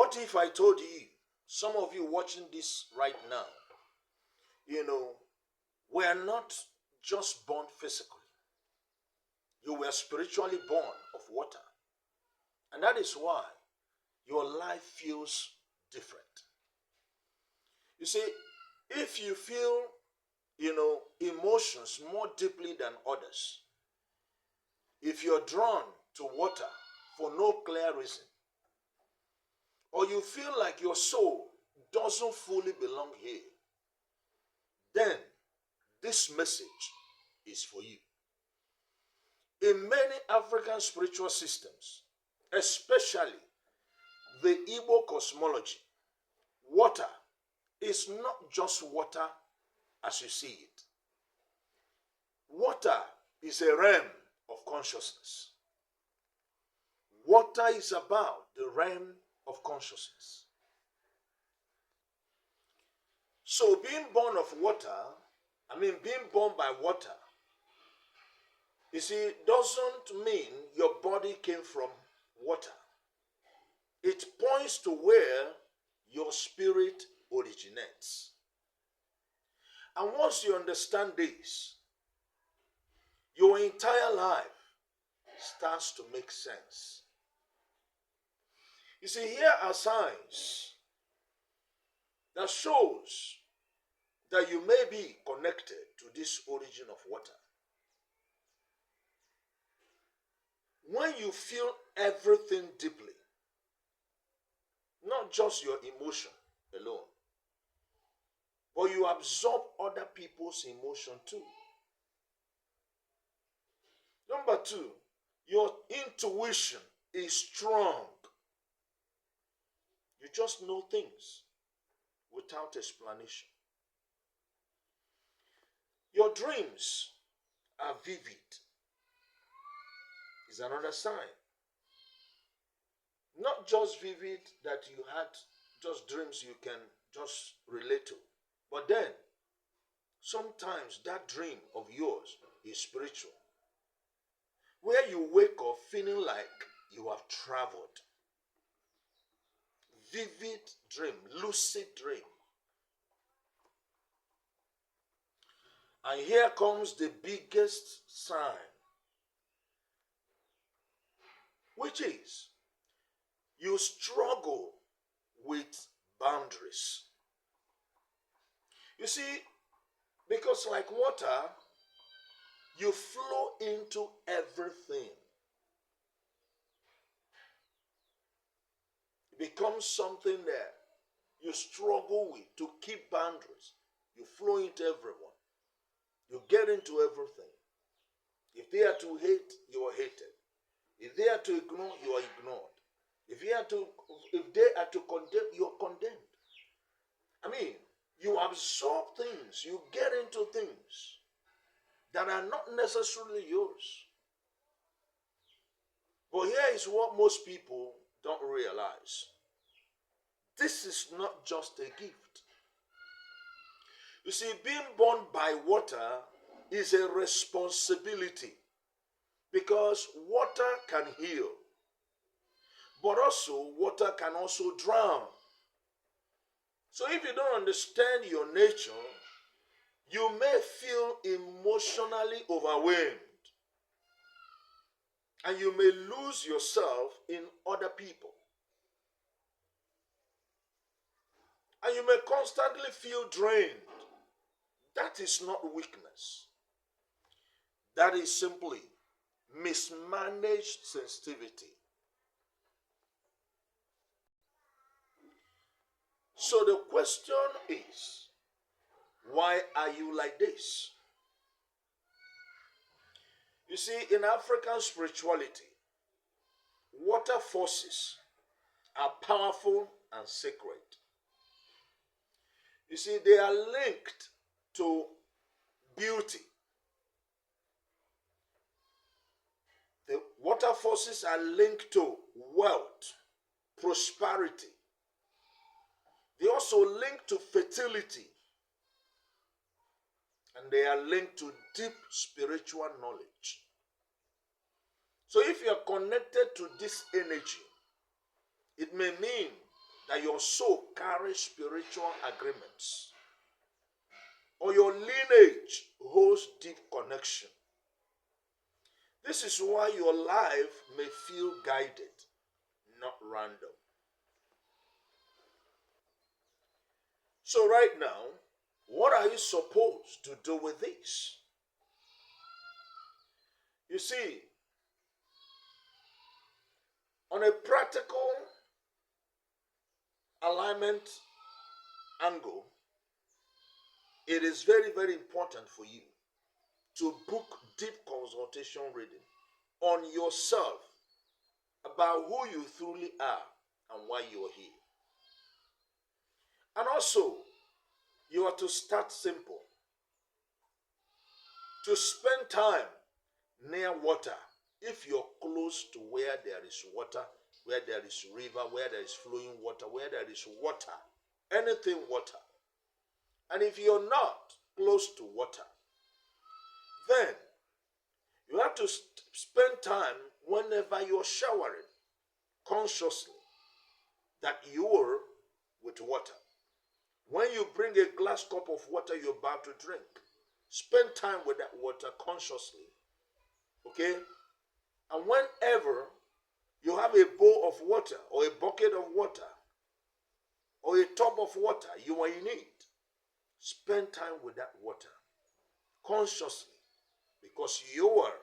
What if I told you, some of you watching this right now, we are not just born physically. You were spiritually born of water. And that is why your life feels different. You see, if you feel, emotions more deeply than others, if you're drawn to water for no clear reason, or you feel like your soul doesn't fully belong here, then this message is for you. In many African spiritual systems, especially the Igbo cosmology, water is not just water as you see it. Water is a realm of consciousness. Water is about the realm of consciousness. So being born by water, you see, doesn't mean your body came from water. It points to where your spirit originates. And once you understand this, your entire life starts to make sense. You see, here are signs that shows that you may be connected to this origin of water. When you feel everything deeply, not just your emotion alone, but you absorb other people's emotion too. Number two, your intuition is strong. You just know things without explanation. Your dreams are vivid. Is another sign. Not just vivid that you had just dreams you can just relate to, but then sometimes that dream of yours is spiritual, where you wake up feeling like you have traveled. Vivid dream, lucid dream. And here comes the biggest sign, which is you struggle with boundaries. You see, because like water, you flow into everything. It becomes something that you struggle with to keep boundaries. You flow into everyone. You get into everything. If they are to hate, you are hated. If they are to ignore, you are ignored. If they are to condemn, you are condemned. I mean, you absorb things, you get into things that are not necessarily yours. But here is what most people don't realize. This is not just a gift. You see, being born by water is a responsibility, because water can heal, but also water can also drown. So if you don't understand your nature, you may feel emotionally overwhelmed, and you may lose yourself in other people. And you may constantly feel drained. That is not weakness. That is simply mismanaged sensitivity. So the question is, why are you like this? You see, in African spirituality, water forces are powerful and sacred. You see, they are linked to beauty. The water forces are linked to wealth, prosperity. They also link to fertility. And they are linked to deep spiritual knowledge. So if you are connected to this energy, it may mean that your soul carries spiritual agreements, or your lineage holds deep connection. This is why your life may feel guided, not random. So right now, what are you supposed to do with this? You see, on a practical alignment angle, it is very, very important for you to book deep consultation reading on yourself about who you truly are and why you are here. And also, you are to start simple. To spend time near water. If you're close to where there is water, where there is river, where there is flowing water, where there is water, anything water. And if you're not close to water, then you have to spend time whenever you're showering consciously that you're with water. When you bring a glass cup of water you're about to drink, spend time with that water consciously. Okay? And whenever you have a bowl of water or a bucket of water or a tub of water you are in need, spend time with that water consciously, because you are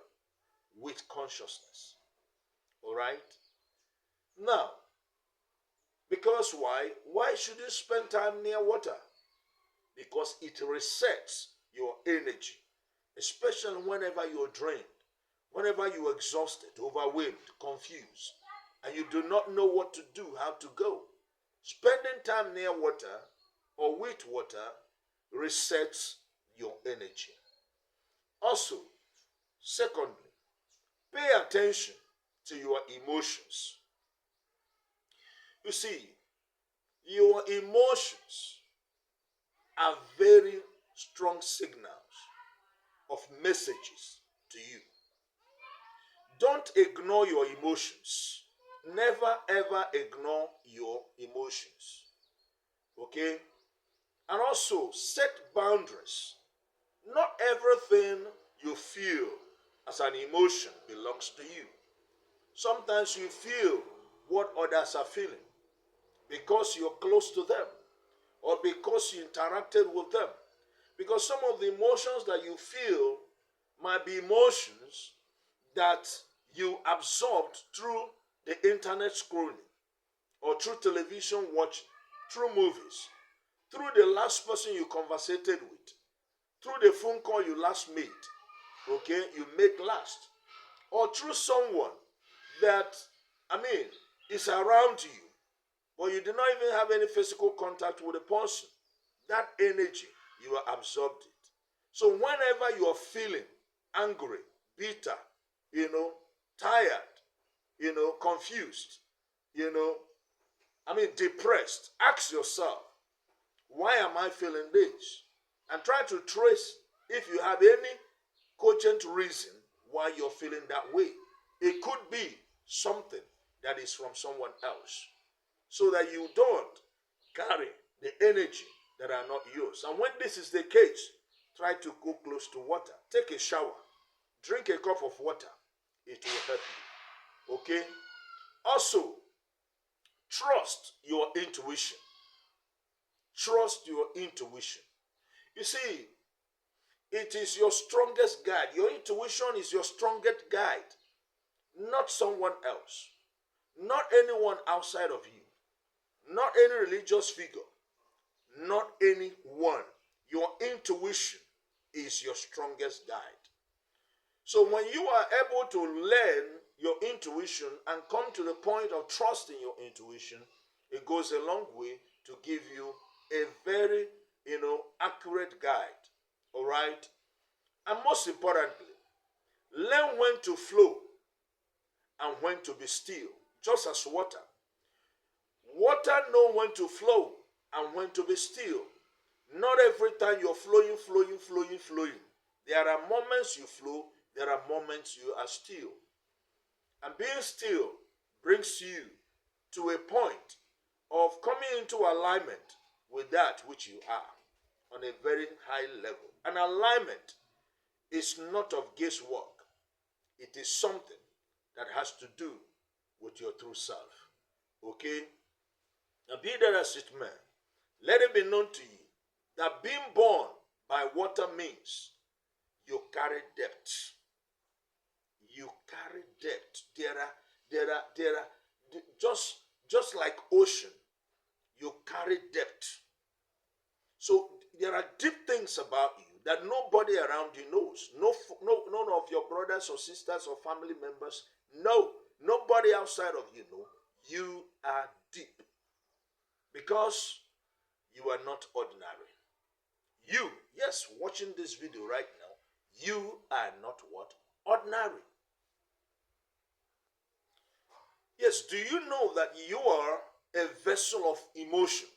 with consciousness. All right? Now, because why? Why should you spend time near water? Because it resets your energy, especially whenever you're drained, whenever you're exhausted, overwhelmed, confused, and you do not know what to do, how to go. Spending time near water or with water resets your energy. Also, secondly, pay attention to your emotions. You see, your emotions are very strong signals of messages to you. Don't ignore your emotions. Never ever ignore your emotions. Okay? And also set boundaries. Not everything you feel as an emotion belongs to you. Sometimes you feel what others are feeling because you're close to them or because you interacted with them. Because some of the emotions that you feel might be emotions that you absorbed through the internet scrolling or through television watching, through movies, through the last person you conversated with, through the phone call you last made, okay, you made last, or through someone that, is around you, but you do not even have any physical contact with the person. That energy, you are absorbed it. So whenever you are feeling angry, bitter, tired, confused, depressed, ask yourself, why am I feeling this? And try to trace if you have any cogent reason why you're feeling that way. It could be something that is from someone else, so that you don't carry the energy that are not yours. And when this is the case, try to go close to water. Take a shower. Drink a cup of water. It will help you. Okay? Also, trust your intuition. Trust your intuition. You see, it is your strongest guide. Your intuition is your strongest guide, not someone else, not anyone outside of you, not any religious figure, not anyone. Your intuition is your strongest guide. So when you are able to learn your intuition and come to the point of trusting your intuition, it goes a long way to give you a very, accurate guide. All right? And most importantly, learn when to flow and when to be still, just as water. Water knows when to flow and when to be still. Not every time you're flowing. There are moments you flow, there are moments you are still. And being still brings you to a point of coming into alignment with that which you are on a very high level. An alignment is not of guesswork. It is something that has to do with your true self. Okay? Now be that as it may, let it be known to you that being born by water means you carry depth. You carry depth. There are just like ocean, you carry depth. So there are deep things about you that nobody around you knows. None of your brothers or sisters or family members know. Nobody outside of you know. You are deep. Because you are not ordinary. You, yes, watching this video right now, you are not what? Ordinary. Yes, do you know that you are a vessel of emotion?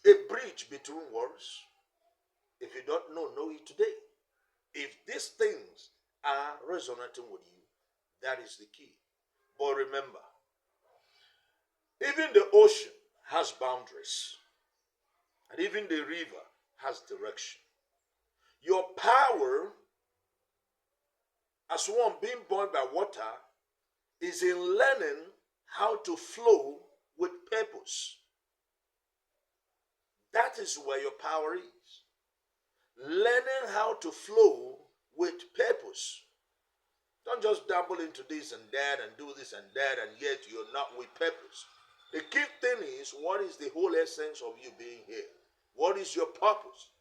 A bridge between worlds? If you don't know it today. If these things are resonating with you, that is the key. But remember, even the ocean has boundaries. And even the river has direction. Your power as one being born by water is in learning how to flow with purpose. That is where your power is. Learning how to flow with purpose. Don't just dabble into this and that and do this and that and yet you're not with purpose. The key thing is, what is the whole essence of you being here? What is your purpose?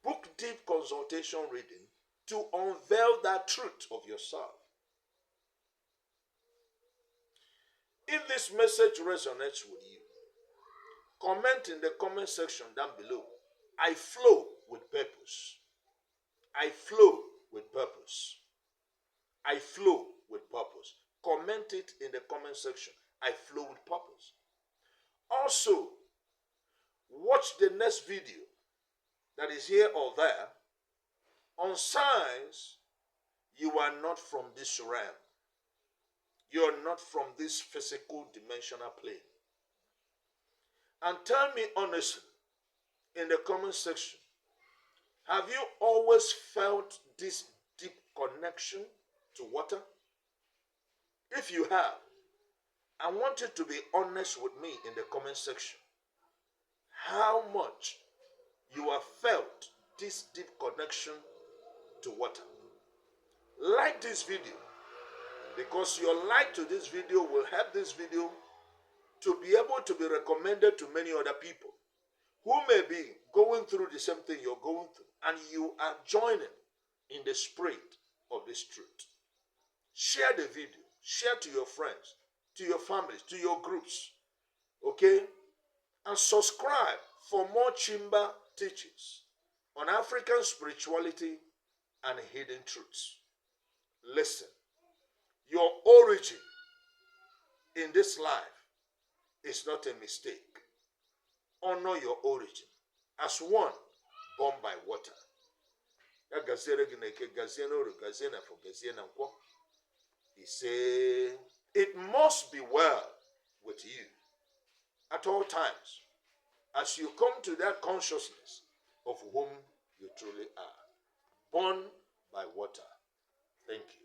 Book deep consultation reading to unveil that truth of yourself. If this message resonates with you, comment in the comment section down below. I flow with purpose. I flow with purpose. I flow with purpose. Comment it in the comment section. I flow with purpose. Also, watch the next video that is here or there on signs you are not from this realm. You are not from this physical dimensional plane. And tell me honestly in the comment section, have you always felt this deep connection to water? If you have, I want you to be honest with me in the comment section. How much you have felt this deep connection to water. Like this video, because your like to this video will help this video to be able to be recommended to many other people who may be going through the same thing you're going through, and you are joining in the spirit of this truth. Share the video. Share to your friends, to your families, to your groups. Okay? And subscribe for more Chimba teachings on African spirituality and hidden truths. Listen, your origin in this life is not a mistake. Honor your origin as one born by water. He said, it must be well with you at all times as you come to that consciousness of whom you truly are. Born by water. Thank you.